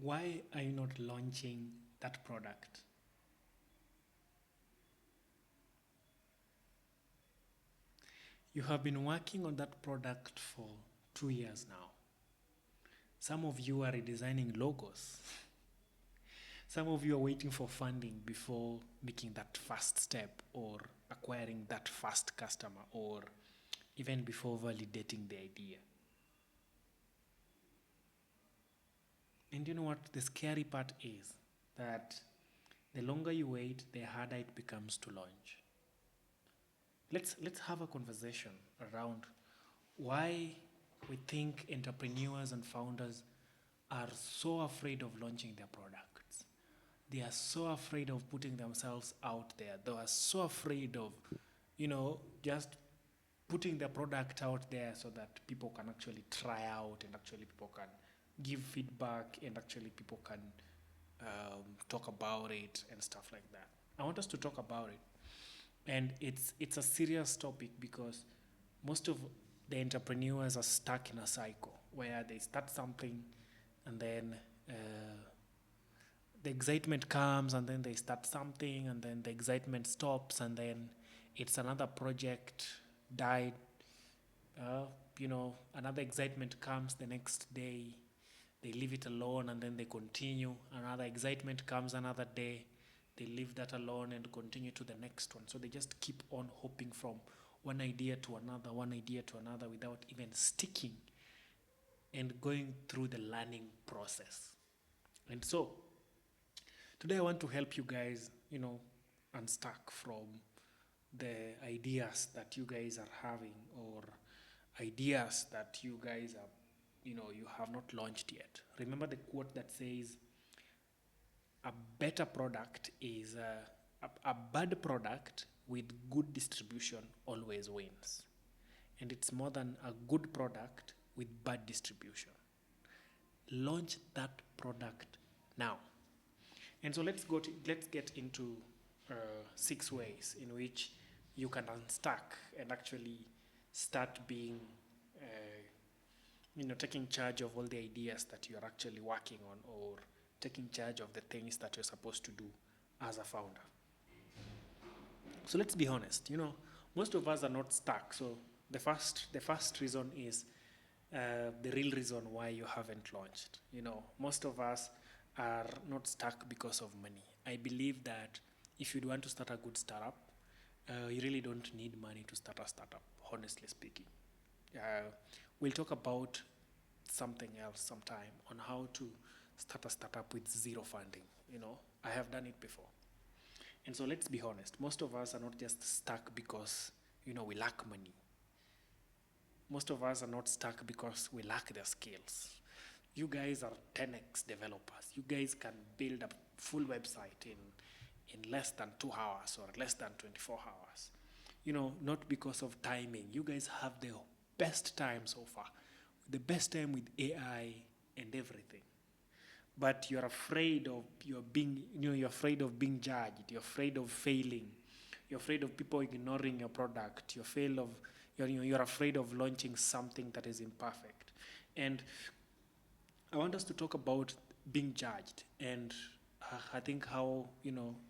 Why are you not launching that product? You have been working on that product for 2 years now. Some of you are redesigning logos. Some of you are waiting for funding before making that first step or acquiring that first customer or even before validating the idea. And you know what the scary part is? That the longer you wait, the harder it becomes to launch. Let's have a conversation around why we think entrepreneurs and founders are so afraid of launching their products. They are so afraid of putting themselves out there. They are so afraid of, just putting their product out there so that people can actually try out and actually people can give feedback and actually people can talk about it and stuff like that. I want us to talk about it. And it's a serious topic because most of the entrepreneurs are stuck in a cycle where they start something and then the excitement comes and then they start something and then the excitement stops and then it's another project died. uh, Another excitement comes the next day, they leave it alone and then they continue. Another excitement comes another day, they leave that alone and continue to the next one. So they just keep on hopping from one idea to another without even sticking and going through the learning process. And so today I want to help you guys, unstuck from the ideas that you guys are having or ideas that you guys are, you have not launched yet. Remember the quote that says, a better product is a bad product with good distribution always wins. And it's more than a good product with bad distribution. Launch that product now. And so let's get into 6 ways in which you can unstuck and actually start being, taking charge of all the ideas that you're actually working on or taking charge of the things that you're supposed to do as a founder. So let's be honest, most of us are not stuck. So the first reason is the real reason why you haven't launched. Most of us are not stuck because of money. I believe that if you want to start a good startup, you really don't need money to start a startup, honestly speaking. Uh, we'll talk about something else sometime on how to start a startup with zero funding. I have done it before. And so let's be honest, most of us are not just stuck because, we lack money. Most of us are not stuck because we lack the skills. You guys are 10x developers. You guys can build a full website in less than 2 hours or less than 24 hours. Not because of timing. You guys have the best time so far. The best time with AI and everything. But you're afraid of you're afraid of being judged. You're afraid of failing. You're afraid of people ignoring your product. You're afraid of launching something that is imperfect. And I want us to talk about being judged. And I think how,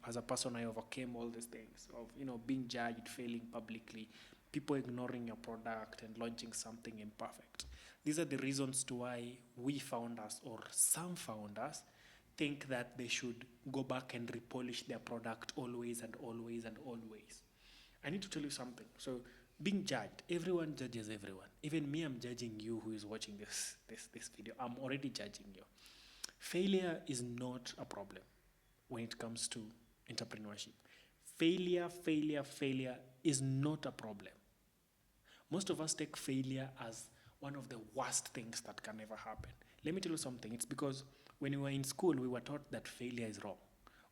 as a person, I overcame all these things of, being judged, failing publicly, people ignoring your product and launching something imperfect. These are the reasons to why we founders or some founders think that they should go back and repolish their product always and always and always. I need to tell you something. So being judged, everyone judges everyone. Even me, I'm judging you who is watching this video. I'm already judging you. Failure is not a problem when it comes to entrepreneurship. Failure is not a problem. Most of us take failure as one of the worst things that can ever happen. Let me tell you something. It's because when we were in school, we were taught that failure is wrong.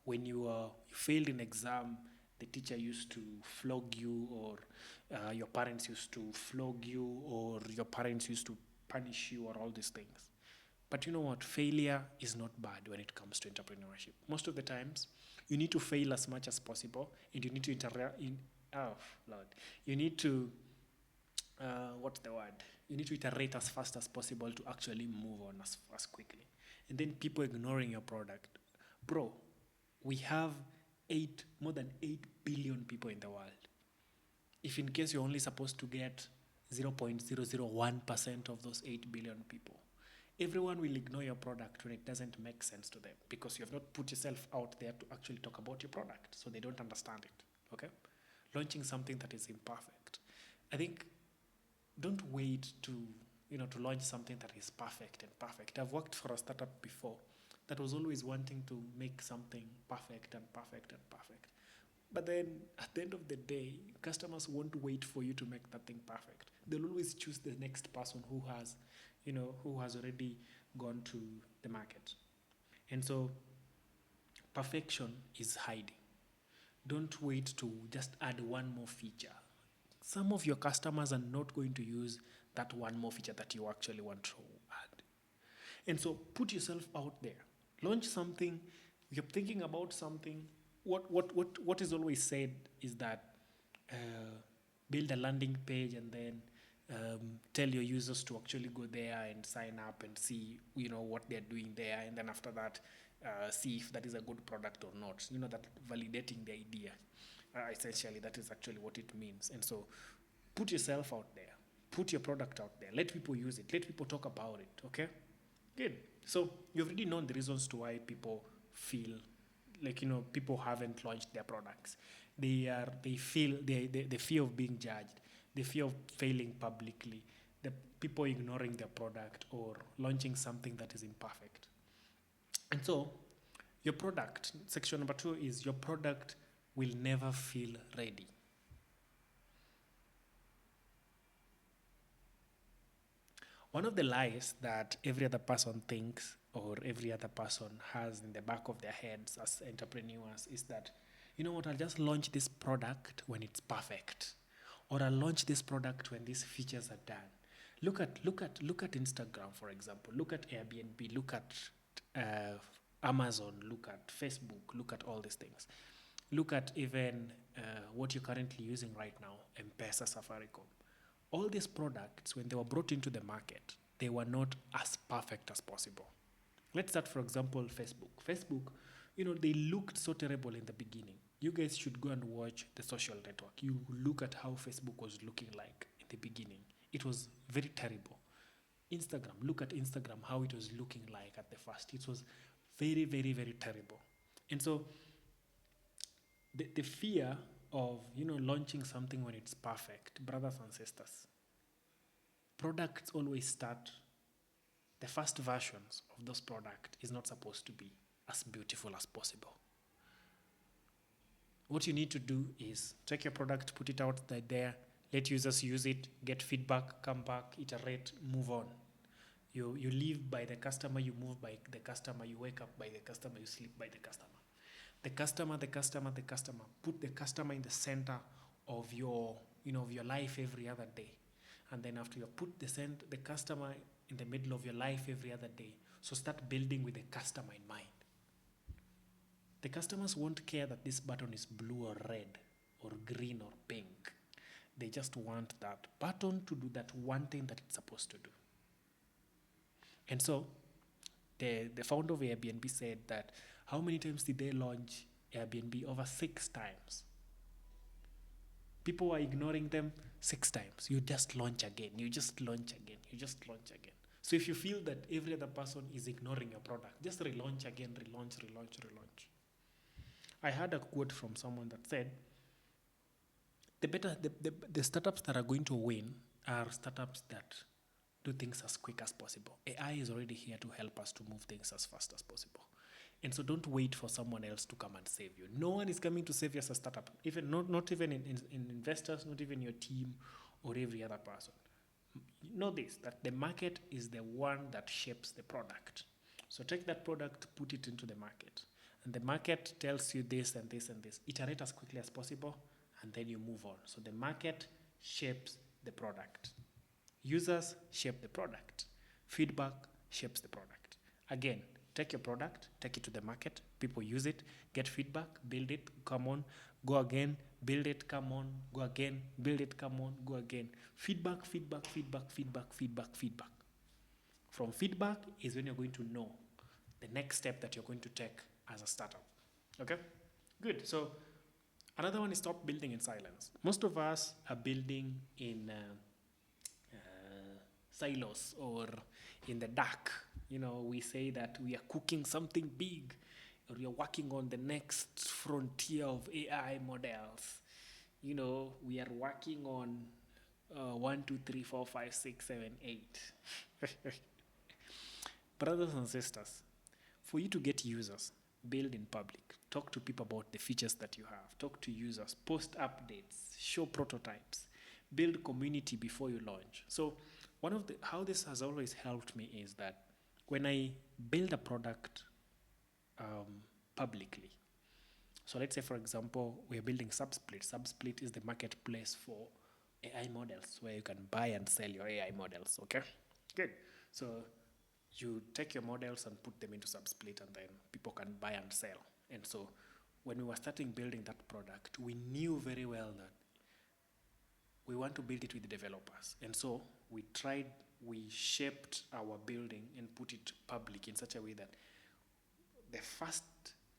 When you failed in exam, the teacher used to flog you, or your parents used to flog you, or your parents used to punish you, or all these things. But you know what? Failure is not bad when it comes to entrepreneurship. Most of the times, you need to fail as much as possible, and you need to you need to, what's the word? You need to iterate as fast as possible to actually move on as quickly. and then people ignoring your product. Bro, we have more than 8 billion people in the world. If in case you're only supposed to get 0.001% of those 8 billion people, everyone will ignore your product when it doesn't make sense to them because you have not put yourself out there to actually talk about your product, so they don't understand it. Okay? Launching something that is imperfect. I think don't wait to launch something that is perfect and perfect. I've worked for a startup before that was always wanting to make something perfect and perfect and perfect. But then at the end of the day, customers won't wait for you to make that thing perfect. They'll always choose the next person who has already gone to the market. And so perfection is hiding. Don't wait to just add one more feature. Some of your customers are not going to use that one more feature that you actually want to add. And so put yourself out there. Launch something. You're thinking about something. What is always said is that build a landing page and then tell your users to actually go there and sign up and see what they're doing there, and then after that see if that is a good product or not. That validating the idea. Essentially, that is actually what it means. And so put yourself out there. Put your product out there. Let people use it. Let people talk about it. Okay? Good. So you've already known the reasons to why people feel like people haven't launched their products. They feel the fear of being judged, the fear of failing publicly, the people ignoring their product or launching something that is imperfect. And so your product, section number 2 is your product will never feel ready. One of the lies that every other person thinks or every other person has in the back of their heads as entrepreneurs is that, I'll just launch this product when it's perfect. Or I'll launch this product when these features are done. Look at Instagram, for example. Look at Airbnb. Look at Amazon. Look at Facebook. Look at all these things. Look at even what you're currently using right now, M-Pesa, Safaricom. All these products, when they were brought into the market, they were not as perfect as possible. Let's start, for example, Facebook. Facebook, they looked so terrible in the beginning. You guys should go and watch The Social Network. You look at how Facebook was looking like in the beginning. It was very terrible. Instagram, look at Instagram, how it was looking like at the first. It was very, very, very terrible. And so the fear of launching something when it's perfect, brothers and sisters, products always start. The first versions of those products is not supposed to be as beautiful as possible. What you need to do is take your product, put it out there, let users use it, get feedback, come back, iterate, move on. You live by the customer, you move by the customer, you wake up by the customer, you sleep by the customer. The customer. Put the customer in the center of your life every other day. And then after you put the customer in the middle of your life every other day, so start building with the customer in mind. The customers won't care that this button is blue or red or green or pink. They just want that button to do that one thing that it's supposed to do. And so the founder of Airbnb said that how many times did they launch Airbnb? Over 6 times. People were ignoring them 6 times. You just launch again. So if you feel that every other person is ignoring your product, just relaunch again, relaunch. I had a quote from someone that said, the startups that are going to win are startups that do things as quick as possible. AI is already here to help us to move things as fast as possible. And so don't wait for someone else to come and save you. No one is coming to save you as a startup, even not even in investors, not even your team or every other person. Know this, that the market is the one that shapes the product. So take that product, put it into the market. And the market tells you this and this and this. Iterate as quickly as possible, and then you move on. So the market shapes the product. Users shape the product. Feedback shapes the product. Again, take your product, take it to the market, people use it, get feedback, build it, come on, go again, build it, come on, go again, build it, come on, go again. Feedback. From feedback is when you're going to know the next step that you're going to take as a startup. Okay? Good. So another one is stop building in silence. Most of us are building in silos or in the dark. We say that we are cooking something big, or we are working on the next frontier of AI models. We are working on 1, 2, 3, 4, 5, 6, 7, 8. Brothers and sisters, for you to get users, build in public. Talk to people about the features that you have. Talk to users, post updates, show prototypes, build community before you launch. So how this has always helped me is that when I build a product publicly, so let's say, for example, we're building Subsplit. Subsplit is the marketplace for AI models where you can buy and sell your AI models, okay? Good. So you take your models and put them into Subsplit, and then people can buy and sell. And so when we were starting building that product, we knew very well that we want to build it with the developers. And so we shaped our building and put it public in such a way that the first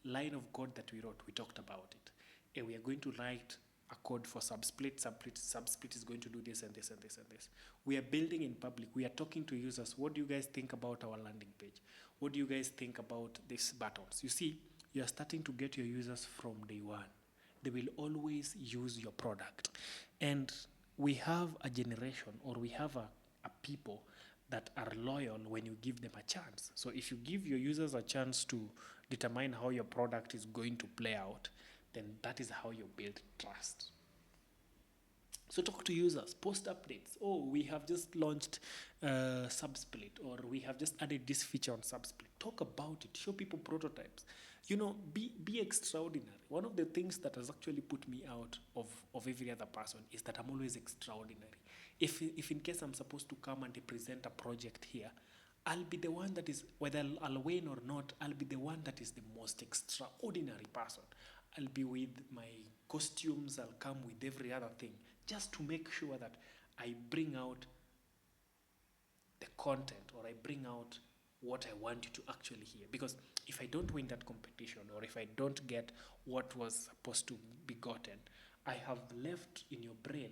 line of code that we wrote, we talked about it. And we are going to write a code for Subsplit. Subsplit is going to do this and this and this and this. We are building in public. We are talking to users. What do you guys think about our landing page? What do you guys think about these buttons? You see, you are starting to get your users from day one. They will always use your product. And we have a generation, or we have a people that are loyal when you give them a chance. So if you give your users a chance to determine how your product is going to play out, then that is how you build trust. So talk to users, post updates. Oh, we have just launched Subsplit, or we have just added this feature on Subsplit. Talk about it, show people prototypes. Be extraordinary. One of the things that has actually put me out of every other person is that I'm always extraordinary. If in case I'm supposed to come and present a project here, I'll be the one that is, whether I'll win or not, I'll be the one that is the most extraordinary person. I'll be with my costumes, I'll come with every other thing, just to make sure that I bring out the content, or I bring out what I want you to actually hear. Because if I don't win that competition, or if I don't get what was supposed to be gotten, I have left in your brain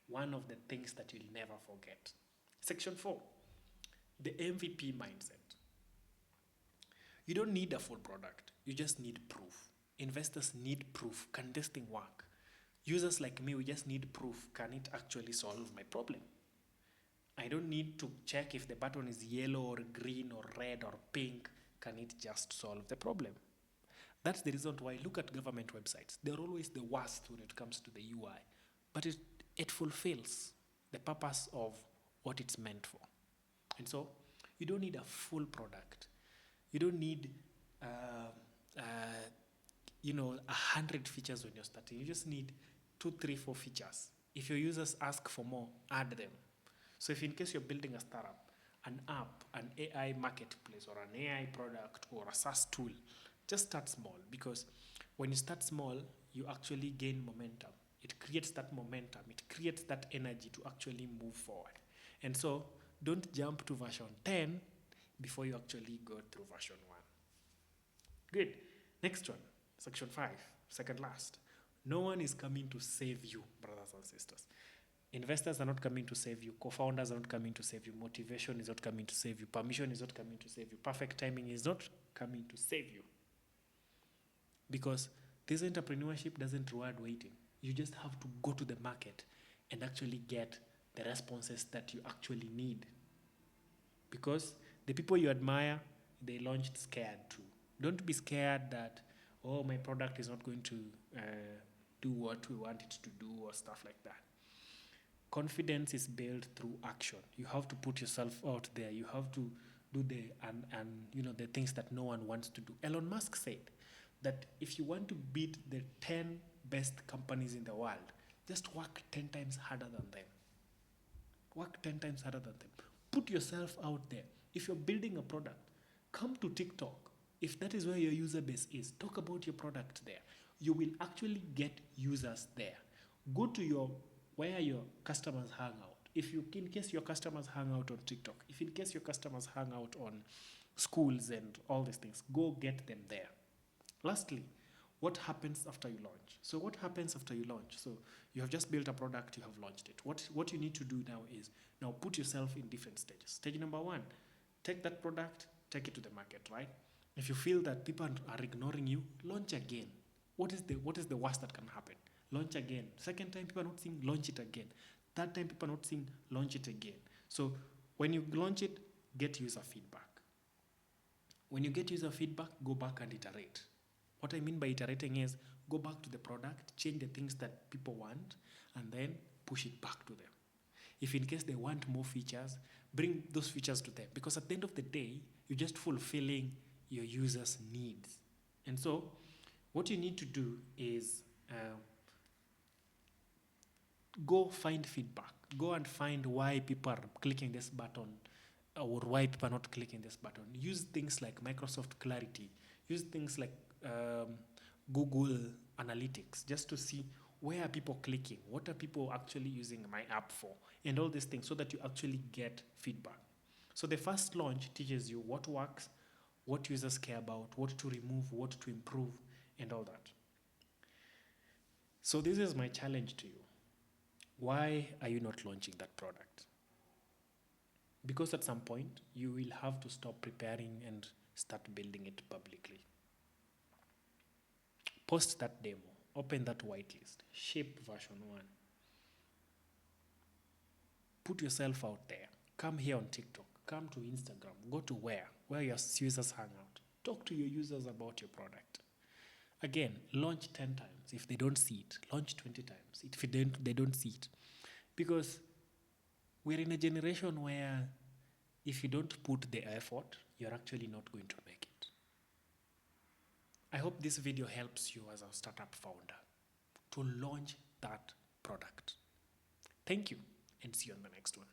one of the things that you'll never forget. Section 4, the MVP mindset. You don't need a full product. You just need proof. Investors need proof. Can this thing work? Users like me, we just need proof. Can it actually solve my problem? I don't need to check if the button is yellow or green or red or pink. Can it just solve the problem? That's the reason why I look at government websites. They're always the worst when it comes to the UI. But it fulfills the purpose of what it's meant for. And so you don't need a full product. You don't need 100 features when you're starting. You just need 2, 3, 4 features. If your users ask for more, add them. So if in case you're building a startup, an app, an AI marketplace, or an AI product, or a SaaS tool, just start small. Because when you start small, you actually gain momentum. It creates that momentum. It creates that energy to actually move forward. And so don't jump to version 10 before you actually go through version 1. Good. Next one, section 5, second last. No one is coming to save you, brothers and sisters. Investors are not coming to save you. Co-founders are not coming to save you. Motivation is not coming to save you. Permission is not coming to save you. Perfect timing is not coming to save you. Because this entrepreneurship doesn't reward waiting. You just have to go to the market and actually get the responses that you actually need. Because the people you admire, they launched scared too. Don't be scared that, oh, my product is not going to do what we want it to do, or stuff like that. Confidence is built through action. You have to put yourself out there. You have to do the things that no one wants to do. Elon Musk said that if you want to beat the 10 best companies in the world, just work 10 times harder than them. Work 10 times harder than them. Put yourself out there. If you're building a product, come to TikTok. If that is where your user base is, talk about your product there. You will actually get users there. Go to where your customers hang out. In case your customers hang out on TikTok, if in case your customers hang out on schools and all these things. Go get them there. Lastly, what happens after you launch? So what happens after you launch? So you have just built a product, you have launched it. What you need to do now is, now put yourself in different stages. Stage number one, take that product, take it to the market, right? If you feel that people are ignoring you, launch again. What is the worst that can happen? Launch again. Second time people are not seeing, launch it again. Third time people are not seeing, launch it again. So when you launch it, get user feedback. When you get user feedback, go back and iterate. What I mean by iterating is, go back to the product, change the things that people want, and then push it back to them. If in case they want more features, bring those features to them. Because at the end of the day, you're just fulfilling your users' needs. And so what you need to do is go find feedback. Go and find why people are clicking this button or why people are not clicking this button. Use things like Microsoft Clarity. Use things like Google Analytics just to see where are people clicking, what are people actually using my app for, and all these things, so that you actually get feedback. So the first launch teaches you what works, what users care about, what to remove, what to improve, and all that. So this is my challenge to you. Why are you not launching that product? Because at some point, you will have to stop preparing and start building it publicly. Post that demo, open that whitelist, shape version 1. Put yourself out there. Come here on TikTok, come to Instagram, go to where your users hang out. Talk to your users about your product. Again, launch 10 times. If they don't see it, launch 20 times. If they don't see it. Because we're in a generation where if you don't put the effort, you're actually not going to make it. I hope this video helps you as a startup founder to launch that product. Thank you, and see you on the next one.